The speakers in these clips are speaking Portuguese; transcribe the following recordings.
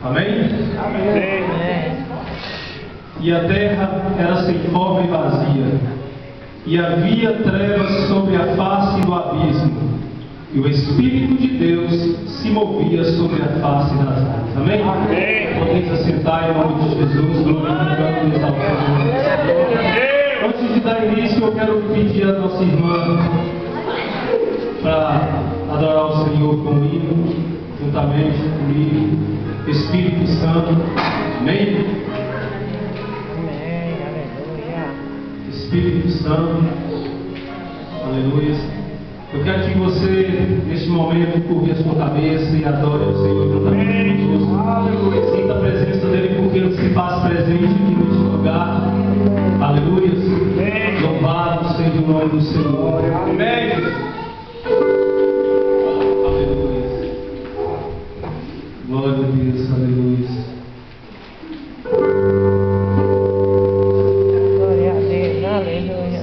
Amém? Amém. E a terra era sem forma e vazia, e havia trevas sobre a face do abismo, e o Espírito de Deus se movia sobre a face das águas. Amém? Amém. Podeis assentar em nome de Jesus, glorificando e exaltando o nome do Senhor. Antes de dar início, eu quero pedir a nossa irmã para adorar o Senhor com o hino, juntamente comigo. Espírito Santo. Amém? Amém. Aleluia. Espírito Santo. Aleluia. Eu quero que você, neste momento, curve a sua cabeça e adore ao Senhor juntamente conosco. Aleluia. Sinta a presença dEle, porque Ele se faz presente aqui neste lugar. Aleluia. Louvado seja o nome do Senhor. Amém. Glória a Deus, aleluia. Glória a Deus, aleluia.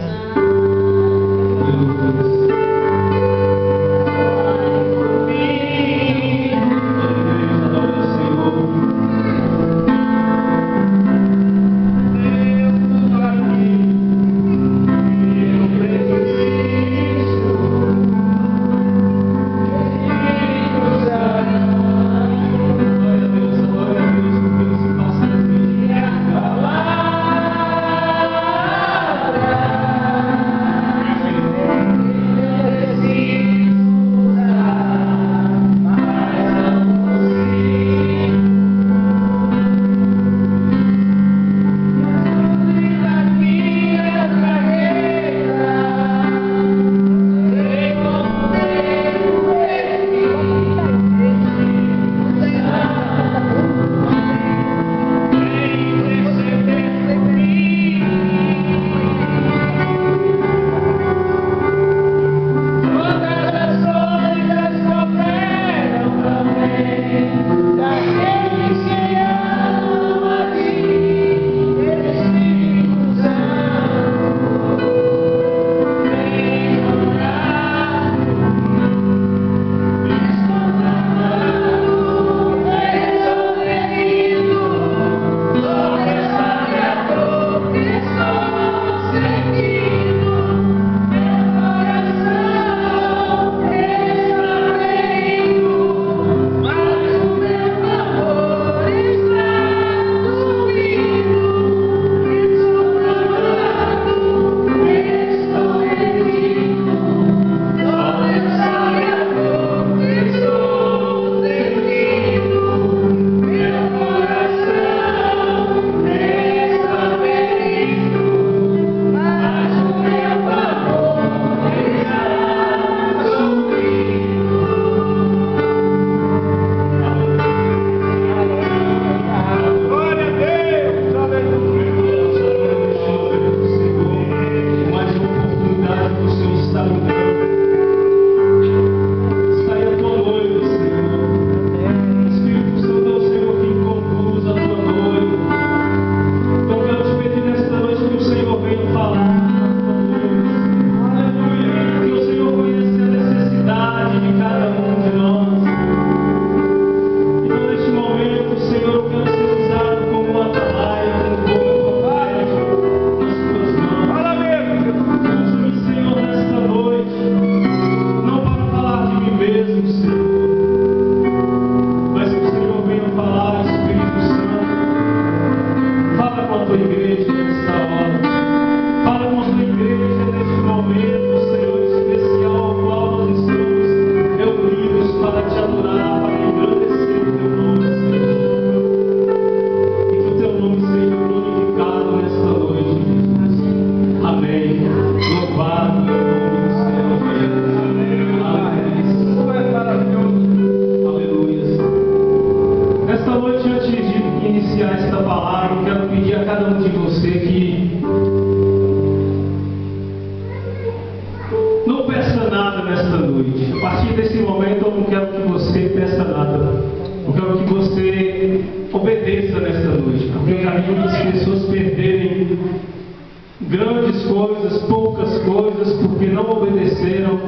Grandes coisas, poucas coisas, porque não obedeceram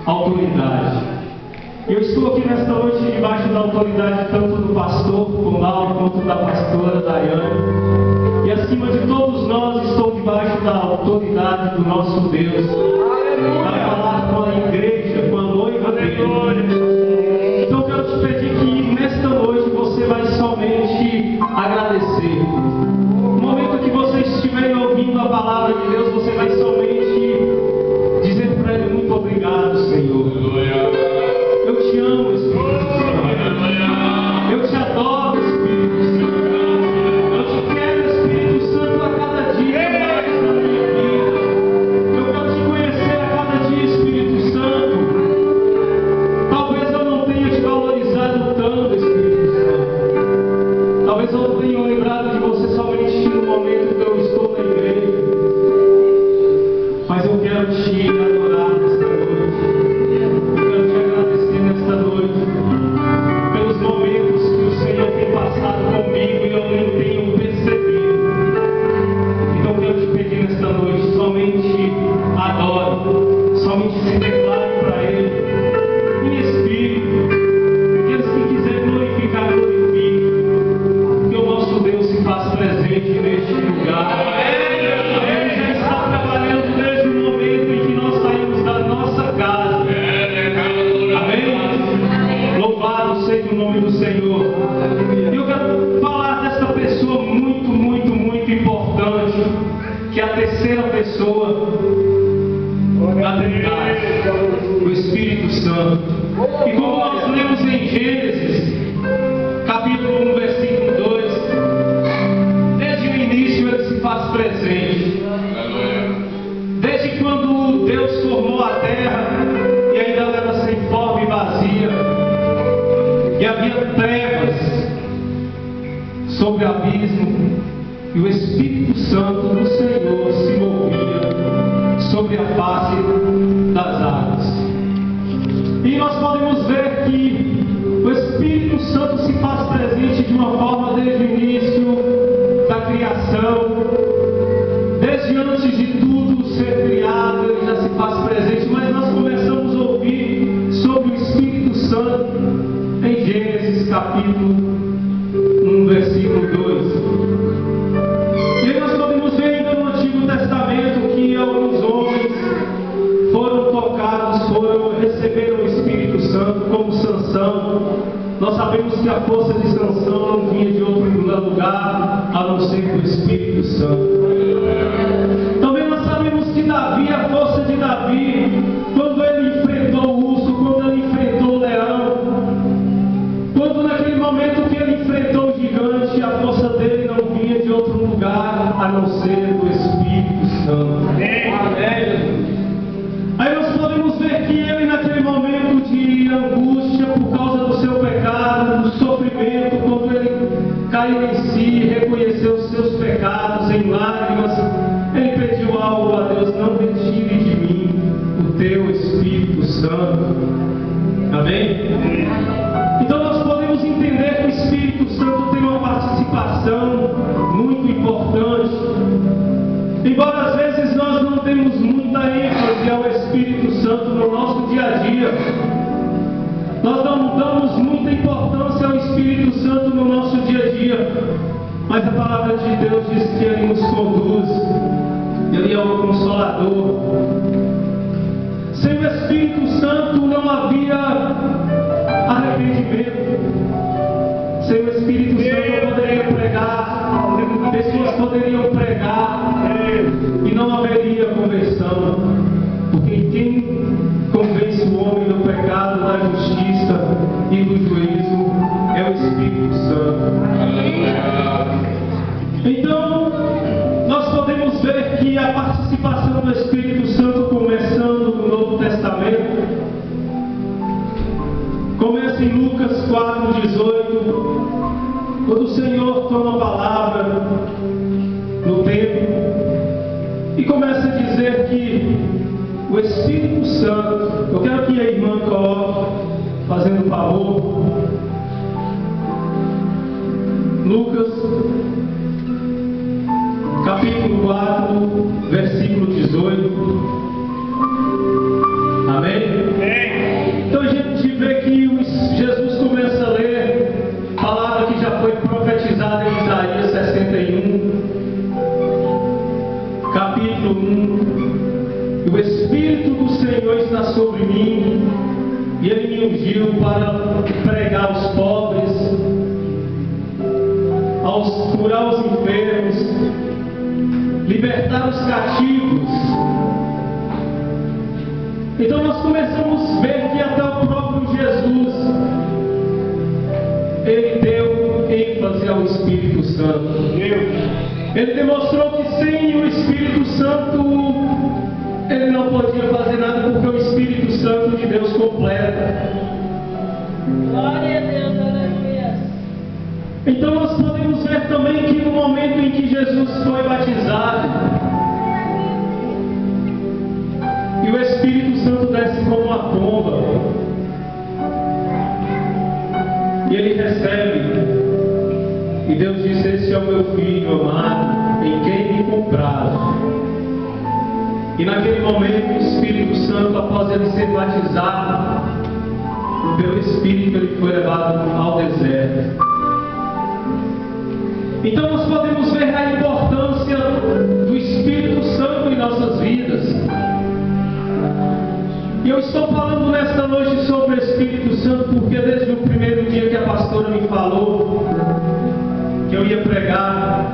à autoridade. Eu estou aqui nesta noite debaixo da autoridade tanto do pastor Paulo quanto da pastora Daiane. E acima de todos nós estou debaixo da autoridade do nosso Deus. Para falar com a igreja, com a noiva dele. Então eu quero te pedir que nesta noite você vai somente agradecer. No momento que vocês estiverem ouvindo a palavra de Deus, você vai somente dizer para Ele: muito obrigado, Senhor. Eu te amo, Espírito Santo. Eu te adoro, Espírito Santo. Eu te quero, Espírito Santo, a cada dia mais na minha vida. Eu quero te conhecer a cada dia, Espírito Santo. Talvez eu não tenha te valorizado tanto, Espírito Santo. Talvez eu não tenha lembrado de você somente no momento que eu estou na igreja. Mas eu quero te adorar nesta noite. Eu quero te agradecer nesta noite pelos momentos que o Senhor tem passado comigo e eu nem tenho percebido. Então eu quero te pedir nesta noite: somente adore, somente se declare para Ele em espírito. Aqueles que quiserem glorificar, glorifique, porque o nosso Deus se faz presente neste lugar. Ele já está trabalhando desde o momento em que nós saímos da nossa casa. Amém? Louvado seja o nome do Senhor. E eu quero falar dessa pessoa muito, muito, muito importante, que é a terceira pessoa da Trindade, o Espírito Santo. E como nós lemos em Gênesis, capítulo 1, versículo 2, desde o início ele se faz presente. Desde quando Deus formou a terra e ainda ela era sem forma e vazia, e havia trevas sobre o abismo, e o Espírito Santo do Senhor se movia sobre a face das águas. E nós podemos ver que o Espírito Santo se faz presente de uma forma desde o início da criação. Desde antes de tudo ser criado, ele já se faz presente. Mas nós começamos a ouvir sobre o Espírito Santo em Gênesis capítulo 1, versículo 2. E aí nós podemos ver ainda no Antigo Testamento que alguns homens foram tocados, receberam o Espírito Santo, como Sansão. Nós sabemos que a força de Sansão não vinha de outro lugar a não ser do Espírito Santo. Também nós sabemos que Davi, a força de Davi, quando ele enfrentou o urso, quando ele enfrentou o leão, quando naquele momento que ele enfrentou o gigante, a força dele não vinha de outro lugar a não ser do Espírito Santo. Amém. Aí nós podemos ver que ele, naquele momento de angústia por causa do seu pecado, do sofrimento, quando ele caiu em si, reconheceu os seus pecados em lágrimas, ele pediu algo a Deus: não retire de mim o teu Espírito Santo. Amém? Então nós podemos entender que o Espírito Santo tem uma participação muito importante. Embora às vezes nós não temos muita ênfase ao Espírito Santo no nosso dia a dia, nós não damos muita importância ao Espírito Santo no nosso dia a dia, mas a palavra de Deus diz que Ele nos conduz, Ele é o Consolador. Sem o Espírito Santo não havia arrependimento. Sem o Espírito Santo eu poderia pregar, pessoas poderiam pregar e não haveria conversão, porque quem convence o homem do pecado, da justiça e do juízo é o Espírito Santo. Então nós podemos ver que a participação do Espírito Santo, começando no Novo Testamento, começa em Lucas 4:18, quando o Senhor toma a palavra no templo e começa a dizer que o Espírito Santo, eu quero que a irmã coloque, fazendo favor, Lucas capítulo 4, versículo 18. Amém? Então a gente vê que capítulo 1, o Espírito do Senhor está sobre mim, e Ele me ungiu para pregar aos pobres, curar os enfermos, libertar os cativos. Então nós começamos a ver que até o próprio Jesus, Ele deu ênfase ao Espírito Santo. Ele demonstrou que sem o Espírito Santo, Ele não podia fazer nada, porque o Espírito Santo de Deus completa. Glória a Deus, aleluia. Então nós podemos ver também que no momento em que Jesus foi batizado, e o Espírito Santo desce como uma pomba, e Ele recebe, e Deus diz: esse é o meu Filho amado, em quem me comprazo. E naquele momento o Espírito Santo, após Ele ser batizado pelo Espírito, Ele foi levado ao deserto. Então nós podemos ver a importância do Espírito Santo em nossas vidas. E eu estou falando nesta noite sobre o Espírito Santo porque desde o primeiro dia que a pastora me falou que eu ia pregar,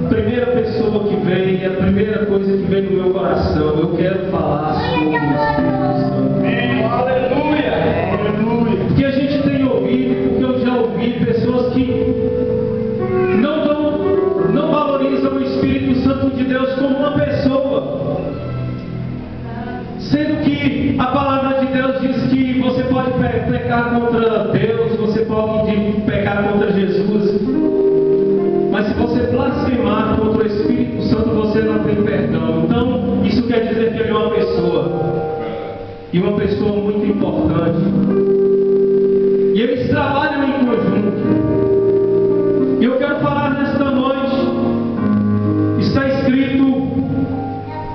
a primeira pessoa que veio, a primeira coisa que veio no meu coração: eu quero falar sobre o Espírito Santo. Aleluia! Aleluia! Porque a gente tem ouvido, porque eu já ouvi pessoas que não valorizam o Espírito Santo de Deus como uma pessoa, sendo que a palavra de Deus diz que você pode pecar contra Deus, você pode pecar contra Jesus, mas se você blasfemar contra o Espírito Santo, você não tem perdão. Então isso quer dizer que ele é uma pessoa, e uma pessoa muito importante, e eles trabalham em conjunto. E eu quero falar nesta noite, está escrito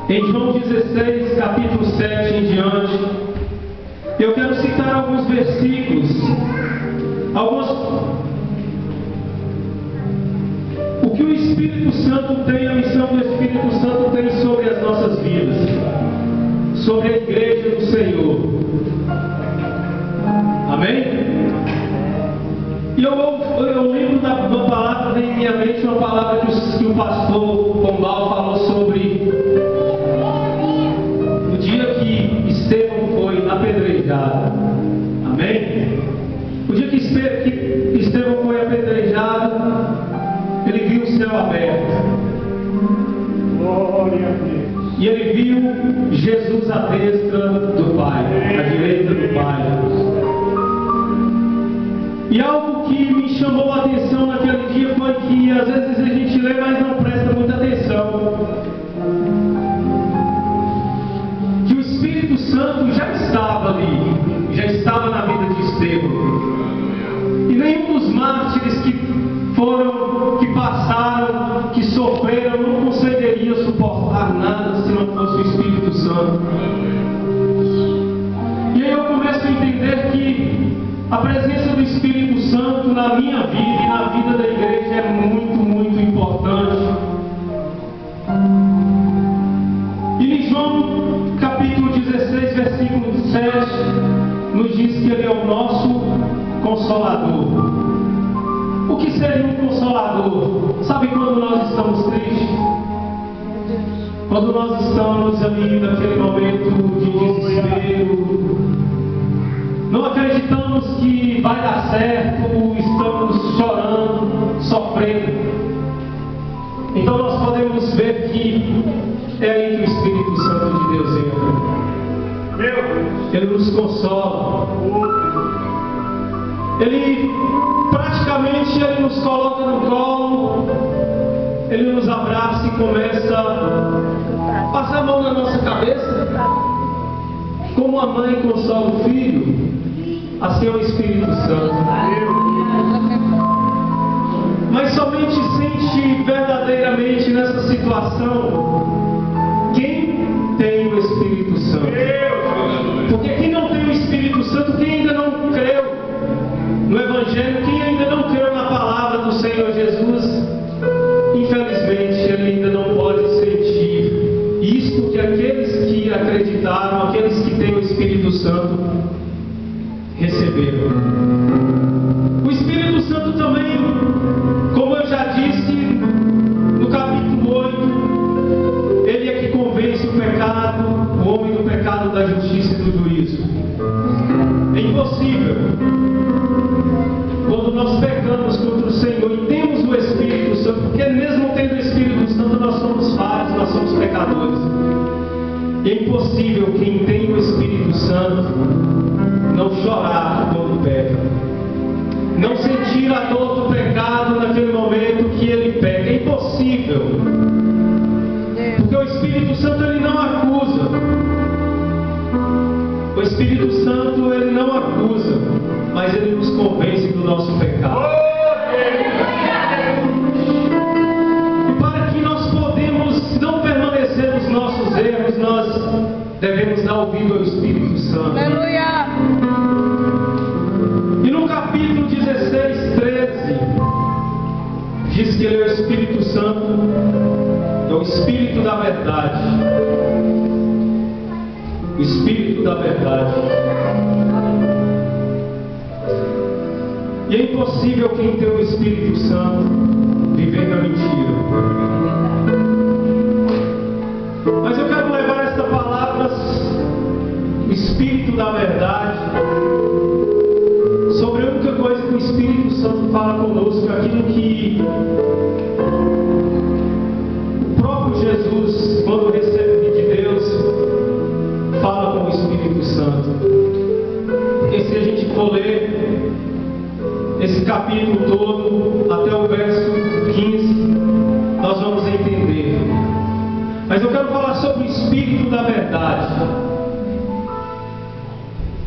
em João 16, capítulo 7 em diante. Eu quero citar alguns versículos, o que o Espírito Santo tem, a missão do Espírito Santo tem sobre as nossas vidas, sobre a igreja do Senhor. Amém? E eu lembro da palavra, vem em minha mente uma palavra que o pastor Pombal falou sobre o dia que Estevão foi apedrejado. Amém? O dia que Estevão foi apedrejado, ele viu o céu aberto. Glória a Deus. E ele viu Jesus à destra do Pai, à direita do Pai. E algo que me chamou a atenção naquele dia foi que às vezes a gente lê, mas não presta muita atenção. Que o Espírito Santo já estava ali, já estava na vida de Estevão. E nenhum dos mártires que passaram, que sofreram, não conseguiria suportar nada se não fosse o Espírito Santo. E aí eu começo a entender que a presença do Espírito Santo na minha vida e na vida da igreja é muito, muito importante. E em João capítulo 16, versículo 7, nos diz que Ele é o nosso Consolador. O que seria um Consolador? Sabe quando nós estamos tristes? Quando nós estamos ali naquele momento de desespero, não acreditamos que vai dar certo, estamos chorando, sofrendo. Então nós podemos ver que é aí que o Espírito Santo de Deus entra. Ele nos consola. Ele praticamente nos coloca no colo, Ele nos abraça e começa a passar a mão na nossa cabeça. Como a mãe consola o filho, assim é o Espírito Santo. Mas somente sente verdadeiramente nessa situação quem tem o Espírito Santo. Porque quem não tem o Espírito Santo, quem ainda não creu no Evangelho, quem ainda não creu na palavra do Senhor Jesus, infelizmente ele ainda não pode sentir recebê-lo. O Espírito Santo também, como eu já disse no capítulo 8, ele é que convence o pecado, o homem do pecado, da justiça e do juízo. É impossível, quando nós pecamos contra o Senhor e temos o Espírito Santo, porque mesmo tendo o Espírito Santo nós somos falhos, nós somos pecadores. É impossível quem tem o Espírito Santo não chorar quando peca, não sentir a dor do pecado naquele momento que ele peca. É impossível, porque o Espírito Santo ele não acusa. O Espírito Santo ele não acusa, mas ele nos convence do nosso pecado. E para que nós podemos não permanecer nos nossos erros, nós devemos dar ouvido ao Espírito Santo. Aleluia! E no capítulo 16, 13, diz que ele é o Espírito Santo, é o Espírito da verdade. O Espírito da verdade. E é impossível quem tem o Espírito Santo viver na mentira. Mas eu quero levar esta palavra, o Espírito da verdade, sobre a única coisa que o Espírito Santo fala conosco, aquilo que o próprio Jesus, quando recebe de Deus, fala com o Espírito Santo. Porque se a gente for ler esse capítulo todo, até o verso 15, nós vamos entender. Mas eu quero falar sobre o Espírito da verdade.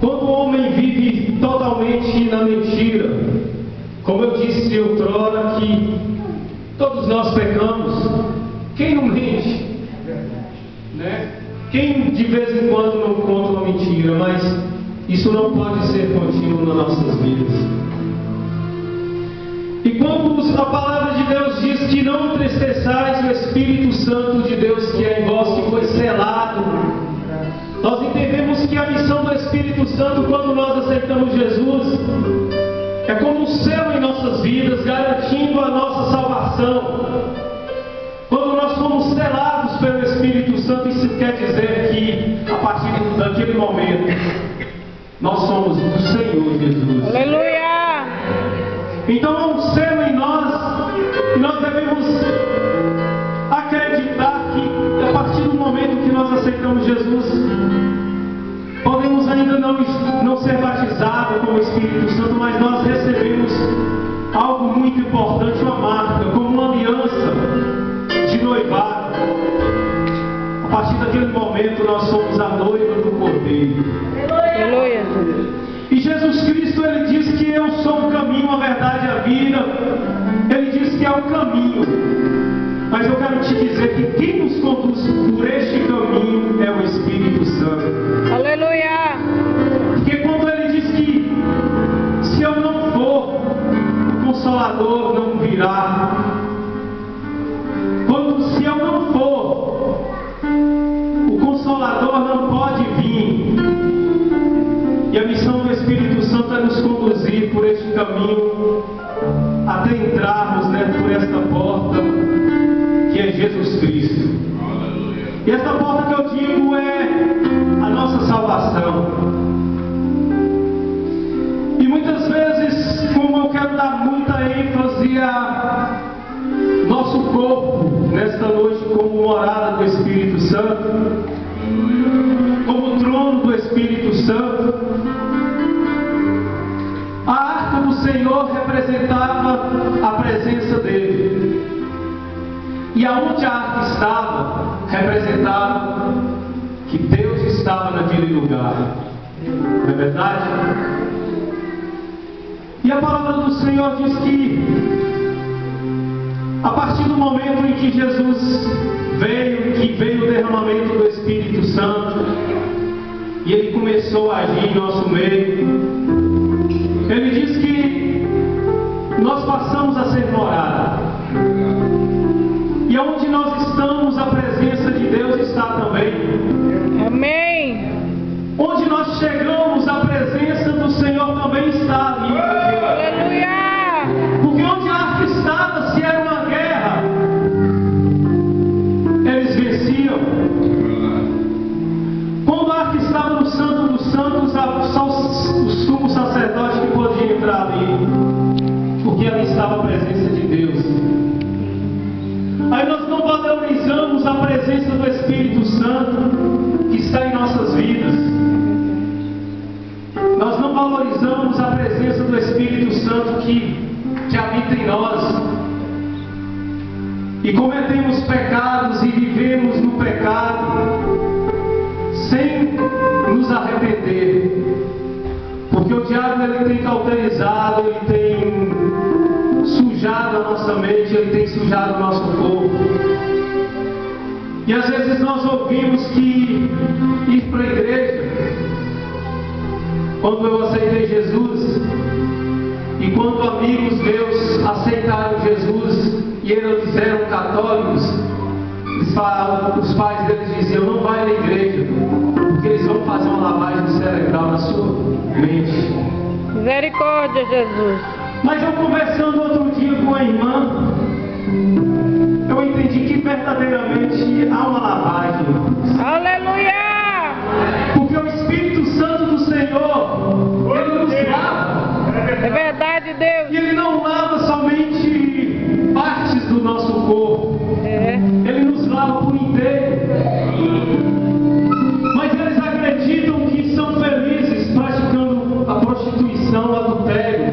Quando o homem vive totalmente na mentira, como eu disse outrora, que todos nós pecamos, quem não mente? Né? Quem de vez em quando não conta uma mentira? Mas isso não pode ser contínuo nas nossas vidas. E quando a palavra de Deus diz que não entristeçais o Espírito Santo de Deus que é em vós, que foi selado, nós entendemos que a missão do Espírito Santo, quando nós aceitamos Jesus, é como um selo em nossas vidas, garantindo a nossa salvação. Quando nós somos selados pelo Espírito Santo, isso quer dizer que, a partir daquele momento, nós somos do Senhor Jesus. Aleluia! Então há um selo em nós, e nós devemos acreditar que, a partir do momento que nós aceitamos Jesus, podemos ainda não ser batizados com o Espírito Santo, mas nós recebemos algo muito importante, uma marca, como uma aliança de noivado. A partir daquele momento nós somos a noiva do Cordeiro. Aleluia! E Jesus Cristo, ele diz que eu sou o caminho, a verdade e a vida. Ele diz que é o caminho. Mas eu quero te dizer que quem nos conduz por este caminho é o Espírito Santo. Aleluia! Porque quando ele diz que se eu não for, o Consolador não virá. Se eu não for, o Consolador não pode vir. E a missão do Espírito Santo é nos conduzir por este caminho até entrarmos, por esta porta que é Jesus Cristo. E esta porta que eu digo é a nossa salvação. E muitas vezes, como eu quero dar muita ênfase a nosso corpo nesta noite como morada do Espírito Santo, como trono do Espírito Santo, a arca do Senhor representava a presença dele. E aonde a arca estava, representava que Deus estava naquele lugar. Não é verdade? E a palavra do Senhor diz que, a partir do momento em que Jesus veio o derramamento do Espírito Santo, e ele começou a agir em nosso meio, ele diz que nós passamos a ser morada. E onde nós estamos, a presença de Deus está também. Amém! Onde nós chegamos, a presença do Senhor também porque ali estava a presença de Deus. Aí nós não valorizamos a presença do Espírito Santo que está em nossas vidas. Nós não valorizamos a presença do Espírito Santo que habita em nós. E cometemos pecados e vivemos no pecado sem nos arrepender. Porque o diabo ele tem cauterizado, ele tem sujado a nossa mente, ele tem sujado o nosso corpo. E às vezes nós ouvimos que ir para a igreja, quando eu aceitei Jesus, e quando amigos meus aceitaram Jesus e eles eram católicos, os pais deles diziam: não vai na igreja, porque eles vão fazer uma lavagem cerebral na sua mente. Misericórdia, Jesus. Mas eu conversando outro dia com a irmã, eu entendi que verdadeiramente há uma lavagem. Aleluia! Porque o Espírito Santo do Senhor, ele nos lava. É verdade, Deus. E ele não lava somente partes do nosso corpo. Ele nos lava por inteiro. Mas eles acreditam que são felizes praticando a prostituição, o adultério.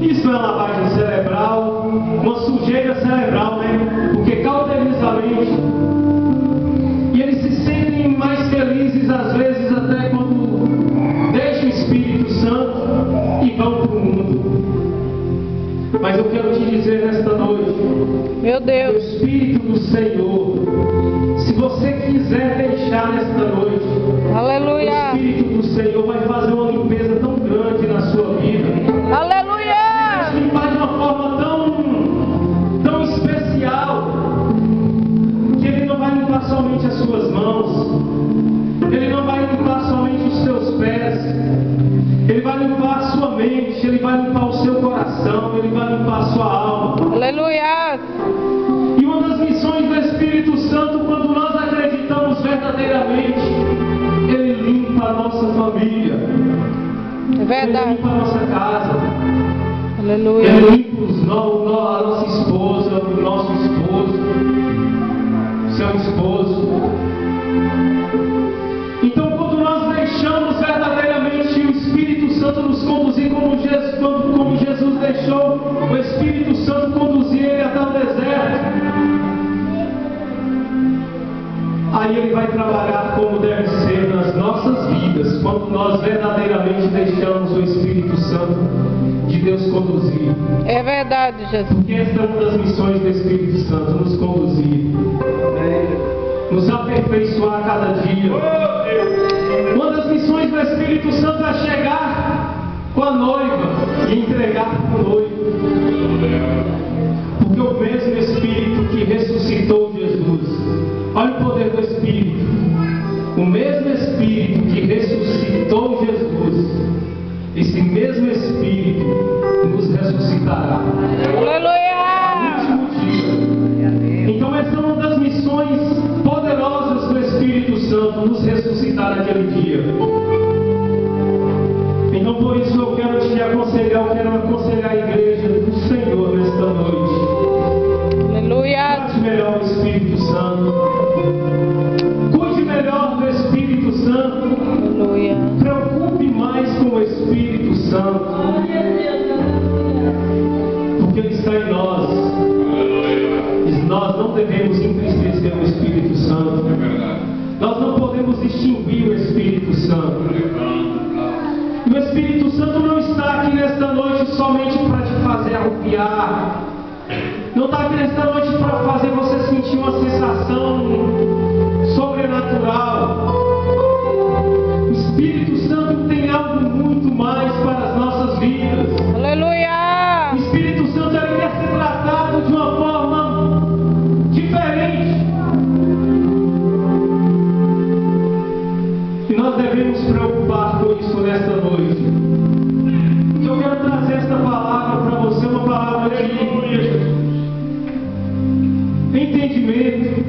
Isso é lavagem cerebral, uma sujeira cerebral, né? Porque cauteriza a mente. E eles se sentem mais felizes, às vezes, até quando deixam o Espírito Santo e vão para o mundo. Mas eu quero te dizer nesta noite, Meu o Deus. Espírito do Senhor, se você quiser deixar nesta noite, Aleluia. o Espírito do Senhor vai fazer uma limpeza tão grande na sua vida. Aleluia. Limpar de uma forma tão especial, que Ele não vai limpar somente as suas mãos, Ele não vai limpar somente os seus pés, Ele vai limpar a sua mente, Ele vai limpar o seu coração, Ele vai limpar a sua alma. Aleluia. E uma das missões do Espírito Santo, quando nós acreditamos verdadeiramente, Ele limpa a nossa família, É Ele verdade. limpa a nossa casa, Aleluia. Ele limpa a nossa esposa, o nosso esposo, seu esposo. Então, quando nós deixamos verdadeiramente o Espírito Santo nos conduzir, como Jesus deixou o Espírito Santo conduzir ele até o deserto, aí ele vai trabalhar como deve ser nas nossas vidas, quando nós verdadeiramente deixamos o Espírito Santo de Deus conduzir. É verdade, Jesus. Porque esta é uma das missões do Espírito Santo, nos conduzir, nos aperfeiçoar a cada dia. Uma das missões do Espírito Santo é chegar com a noiva e entregar para o noivo. Porque o mesmo Espírito que ressuscitou Jesus, olha o poder do Espírito, o mesmo Espírito que ressuscitou Jesus, esse mesmo Espírito nos ressuscitará. Aleluia. No último dia. Então essa é uma das missões poderosas do Espírito Santo, nos ressuscitar naquele dia. Então por isso eu quero te aconselhar, eu quero aconselhar a igreja do Senhor nesta noite. Aleluia. Trate melhor o Espírito Santo. Cuide melhor do Espírito Santo. Aleluia. Preocupe mais com o Espírito Santo. Porque Ele está em nós. E nós não devemos entristecer o Espírito Santo. Nós não podemos extinguir o Espírito Santo. E o Espírito Santo não está aqui nesta noite somente para te fazer arrupiar. Não está aqui nesta noite para fazer você sentir uma sensação sobrenatural. O Espírito Santo tem algo muito mais para as nossas vidas. Aleluia. O Espírito Santo ele quer ser tratado de uma forma diferente. E nós devemos preocupar com isso nesta noite. Eu quero trazer esta palavra para você, uma palavra de entendimento,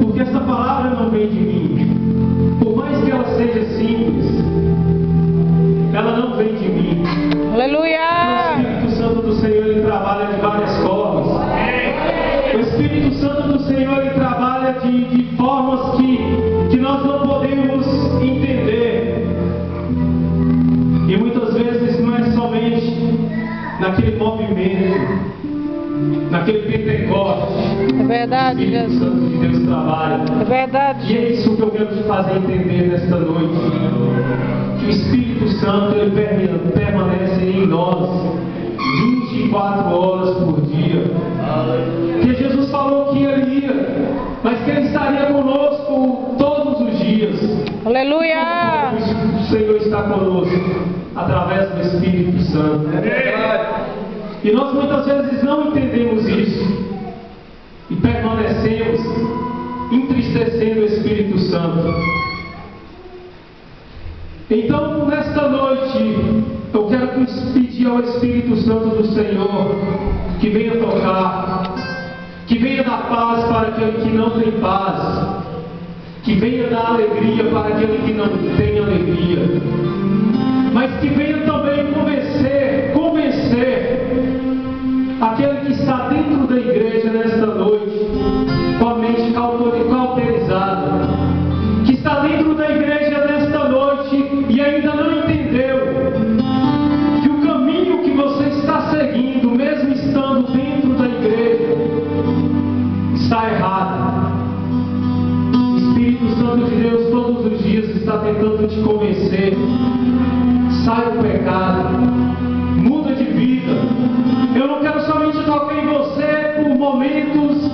porque essa palavra não vem de mim, por mais que ela seja de formas que nós não podemos entender. E muitas vezes não é somente naquele movimento, naquele Pentecostes. É verdade, o Espírito Jesus. Santo de Deus trabalha. É verdade. E é isso que eu quero te fazer entender nesta noite. Que o Espírito Santo ele permanece em nós 24 horas por dia. Que Jesus falou que ele ia, mas que ele estaria conosco todos os dias. Aleluia. O Senhor está conosco através do Espírito Santo. E nós muitas vezes não entendemos isso e permanecemos entristecendo o Espírito Santo. Então, nesta noite, eu quero pedir ao Espírito Santo do Senhor que venha tocar, que venha dar paz para aquele que não tem paz, que venha dar alegria para aquele que não tem alegria, mas que venha também convencer aquele que está dentro da igreja nesta noite, com a mente cauterizada, que está dentro da igreja nesta noite e ainda não entendeu que o caminho que você está seguindo, mesmo estando dentro da igreja, está errado. O Espírito Santo de Deus todos os dias está tentando te convencer. Sai do pecado, muda de vida. Eu não quero somente tocar em você por momentos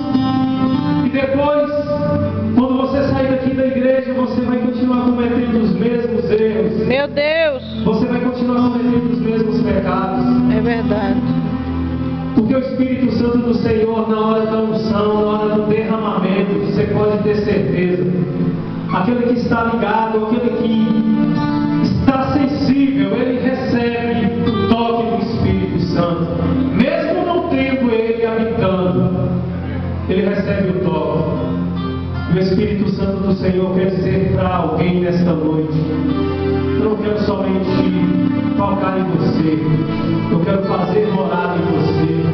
e depois, quando você sair daqui da igreja, você vai continuar cometendo os mesmos erros. Meu Deus. Você vai continuar cometendo os mesmos pecados. É verdade. Porque o Espírito Santo do Senhor, na hora da unção, na hora do derramamento, você pode ter certeza, aquele que está ligado, aquele que está sensível, ele recebe o toque do Espírito Santo. Mesmo não tendo ele habitando, ele recebe o toque. E o Espírito Santo do Senhor quer dizer para alguém nesta noite: eu não quero somente tocar em você, eu quero fazer morada em você.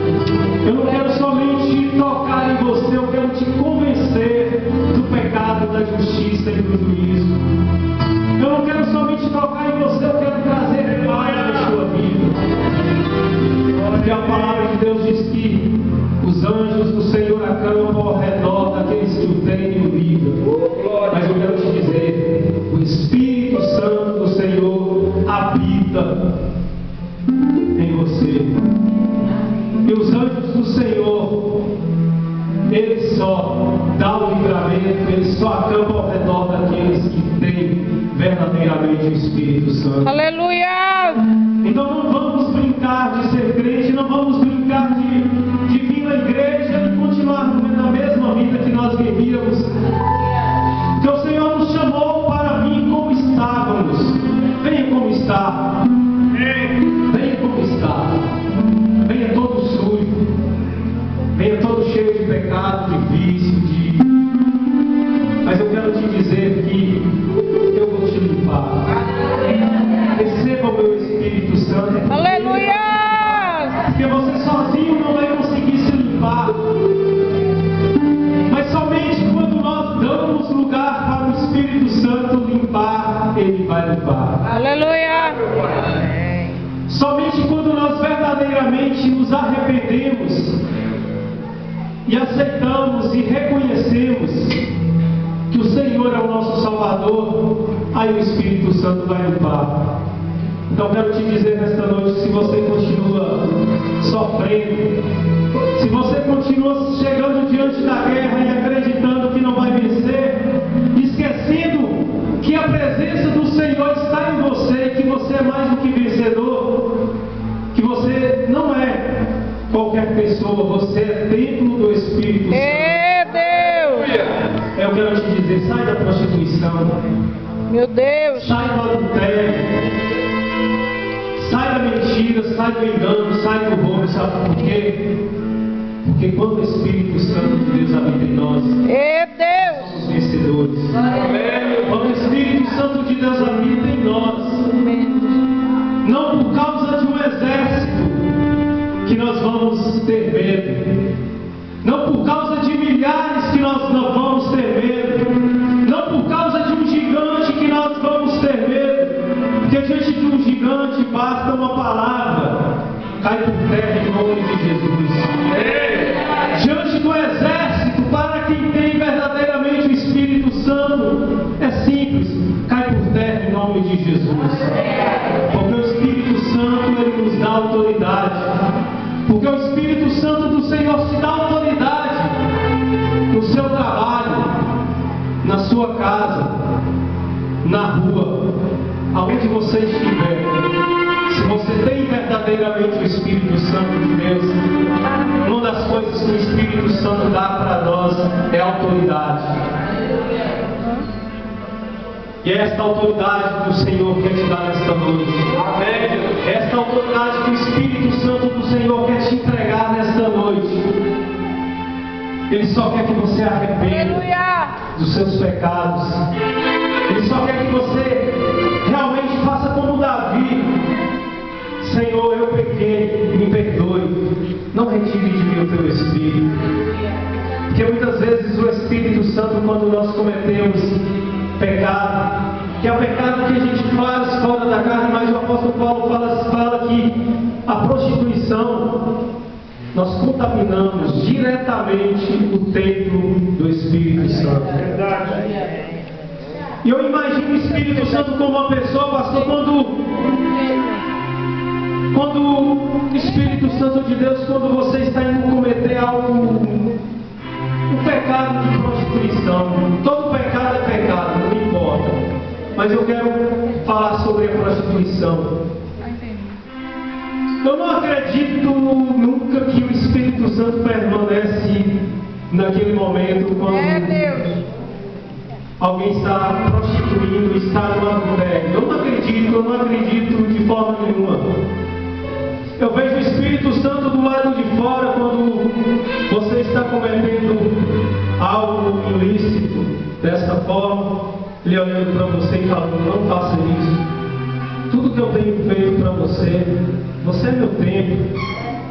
Eu não quero somente tocar em você, eu quero te convencer do pecado, da justiça e do juízo. Eu não quero somente tocar em você, eu quero trazer paz na sua vida. Porque a palavra de Deus diz que os anjos do Senhor acampam ao redor daqueles que o têm em vida. Mas eu quero te dizer, o Espírito Santo do Senhor habita em você. E os anjos do Senhor, eles só dão o livramento, eles só acampam ao redor daqueles que têm verdadeiramente o Espírito Santo. Aleluia. Então não vamos brincar de ser crente, não vamos brincar de vir na igreja e continuar vivendo a mesma vida que nós vivíamos. Porque o Senhor nos chamou para vir como estávamos. Venha como está. Venha como está. Venha todo sujo. Venha todo cheio de pecado, de vício, Mas eu quero te dizer que eu vou te limpar. Receba o meu Espírito Santo. Aleluia. Porque você sozinho não vai conseguir se limpar. Mas somente quando nós damos lugar para o Espírito Santo limpar, ele vai limpar. Aleluia. Somente quando nós verdadeiramente nos arrependemos e aceitamos e reconhecemos que o Senhor é o nosso Salvador, aí o Espírito Santo vai limpar. Então quero te dizer nesta noite, se você continua sofrendo, se você continua chegando diante da guerra e acreditando que não vai vencer, esquecendo que a presença do Senhor está em você, que você é mais do que vencedor, que você não é qualquer pessoa, você é templo do Espírito Santo. É Deus. Eu quero te dizer, sai da prostituição, Meu Deus. sai do adultério, sai da mentira, sai do engano, sai do roubo. Sabe por quê? Porque quando o Espírito Santo de Deus habita em nós, É Deus. somos vencedores. Quando o Espírito Santo de Deus habita em nós, não por causa de um exército que nós vamos ter medo, Não por causa de milhares que nós não vamos ter medo. Não por causa de um gigante que nós vamos ter medo. Porque diante de um gigante basta uma palavra. Cai por terra em nome de Jesus. Diante do exército, para quem tem verdadeiramente o Espírito Santo, é simples. Cai por terra em nome de Jesus. Porque o Espírito Santo, ele nos dá autoridade. Porque o Espírito Santo do Senhor te dá autoridade no seu trabalho, na sua casa, na rua, aonde você estiver. Se você tem verdadeiramente o Espírito Santo de Deus, uma das coisas que o Espírito Santo dá para nós é autoridade. E é esta autoridade que o Senhor quer te dar nesta noite. Amém. Esta autoridade que o Espírito Santo do Senhor quer te entregar nesta noite. Ele só quer que você arrependa dos seus pecados. Ele só quer que você realmente faça como Davi. Senhor, eu pequei, me perdoe. Não retire de mim o teu Espírito. Porque muitas vezes o Espírito Santo, quando nós cometemos pecado, que é o pecado que a gente faz fora da carne, mas o apóstolo Paulo fala que a prostituição, nós contaminamos diretamente o templo do Espírito Santo. E eu imagino o Espírito Santo como uma pessoa, pastor, quando o Espírito Santo de Deus, quando você está indo cometer algo, um pecado de prostituição. Todo pecado é pecado, não importa. Mas eu quero falar sobre a prostituição. Eu não acredito nunca que o Espírito Santo permanece naquele momento quando alguém está prostituindo, está no adultério. Eu não acredito de forma nenhuma. Eu vejo o Espírito Santo do lado de fora quando você está cometendo algo ilícito desta forma, ele olhando para você e falando: não faça isso. Tudo que eu tenho feito para você, você é meu tempo,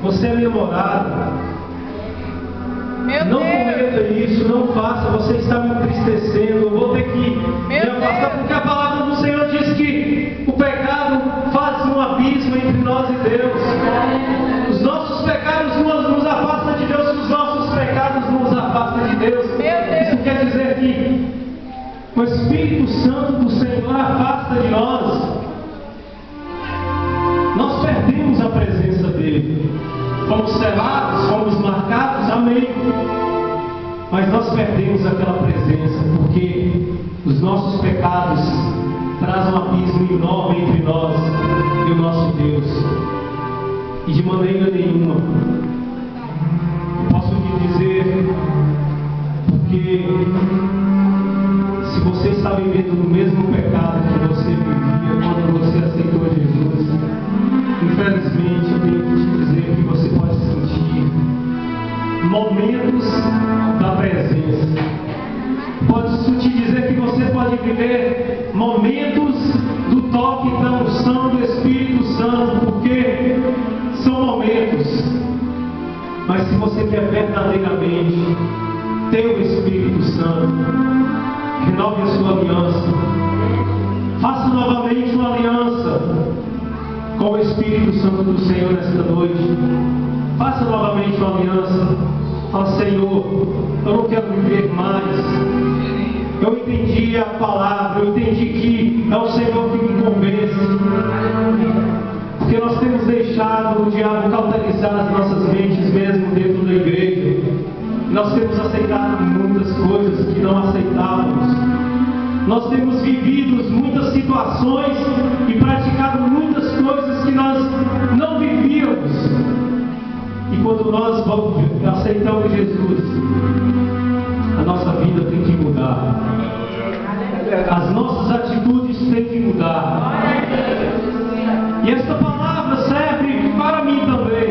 você é minha morada. Não cometa isso, não faça, você está me entristecendo, eu vou ter que me afastar, porque a palavra do Senhor diz que o pecado faz um abismo entre nós e Deus. Os nossos pecados nos afastam de Deus, os nossos pecados nos afastam de Deus. Isso quer dizer que o Espírito Santo do Senhor afasta de nós. Nós perdemos a presença dele. Fomos selados, fomos marcados, amém. Mas nós perdemos aquela presença porque os nossos pecados trazem um abismo enorme entre nós e o nosso Deus. E de maneira nenhuma posso lhe dizer, porque se você está vivendo no mesmo pecado que você vivia quando você aceitou Jesus, infelizmente eu tenho que te dizer que você pode sentir momentos da presença. Posso te dizer que você pode viver momentos do toque da unção do Espírito Santo, porque são momentos. Mas se você quer verdadeiramente ter o Espírito Santo, renove a sua aliança. Faça novamente uma aliança com o Espírito Santo do Senhor nesta noite. Faça novamente uma aliança. Fala: Senhor, eu não quero viver mais. Eu entendi a palavra, eu entendi que é o Senhor que me convence. Porque nós temos deixado o diabo cauterizar as nossas mentes mesmo dentro da igreja. Nós temos aceitado muitas coisas que não aceitávamos. Nós temos vivido muitas situações e praticado muitas coisas que nós não vivíamos. E quando nós aceitamos Jesus, a nossa vida tem que mudar. As nossas atitudes têm que mudar. E esta palavra serve para mim também.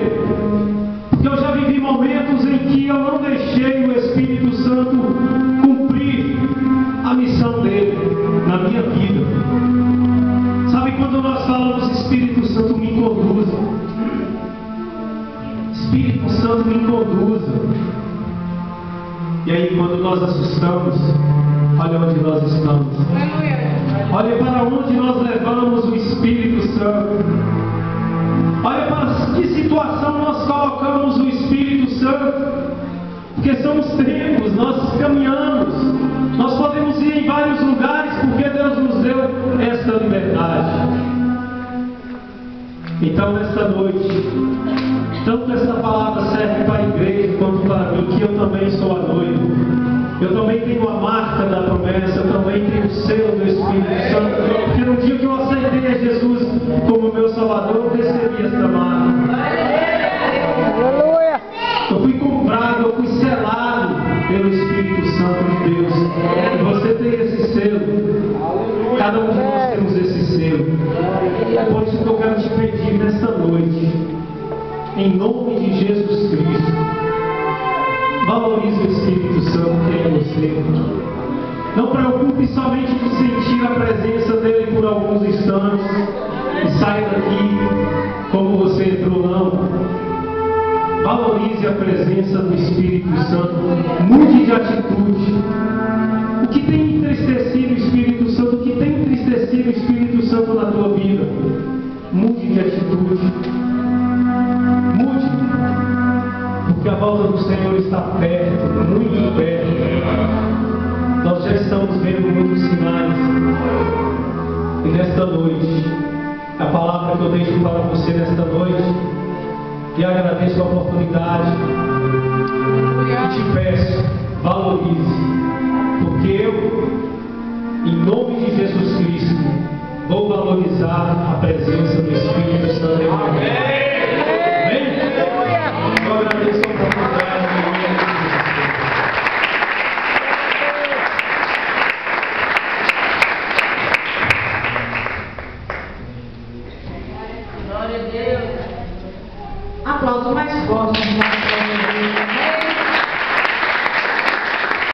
Porque eu já vivi momentos em que eu não deixei o Espírito Santo cumprir a missão dele na minha vida. Sabe quando nós falamos: Espírito Santo, me conduza. Espírito Santo, me conduza. E aí, quando nós assustamos, olha onde nós estamos. Olha para onde nós levamos o Espírito Santo. Olha para que situação nós colocamos o Espírito Santo. Porque são os tempos, nós caminhamos. Nós podemos ir em vários lugares porque Deus nos deu esta liberdade. Então, nesta noite, tanto esta palavra serve para a igreja quanto para mim, que eu também sou a noiva. Eu também tenho a marca da promessa, eu também tenho o selo do Espírito Santo. Porque no dia que eu aceitei a Jesus como meu Salvador, eu recebi esta marca. Aleluia. Eu fui comprado, eu fui selado pelo Espírito Santo de Deus. E você tem esse selo. Cada um de nós temos esse selo. Por isso que eu quero te pedir nesta noite, em nome de Jesus Cristo, valorize o Espírito Santo que é em você. Não preocupe somente de sentir a presença dele por alguns instantes e saia daqui como você entrou, não. Valorize a presença do Espírito Santo. Mude de atitude. O que tem entristecido o Espírito Santo? O que tem entristecido o Espírito Santo na tua vida? Mude de atitude. Mude. Porque a volta do Senhor está perto, muito perto. Nós já estamos vendo muitos sinais. E nesta noite, a palavra que eu deixo para você nesta noite, e agradeço a oportunidade e te peço, valorize, porque eu, em nome de Jesus Cristo, vou valorizar a presença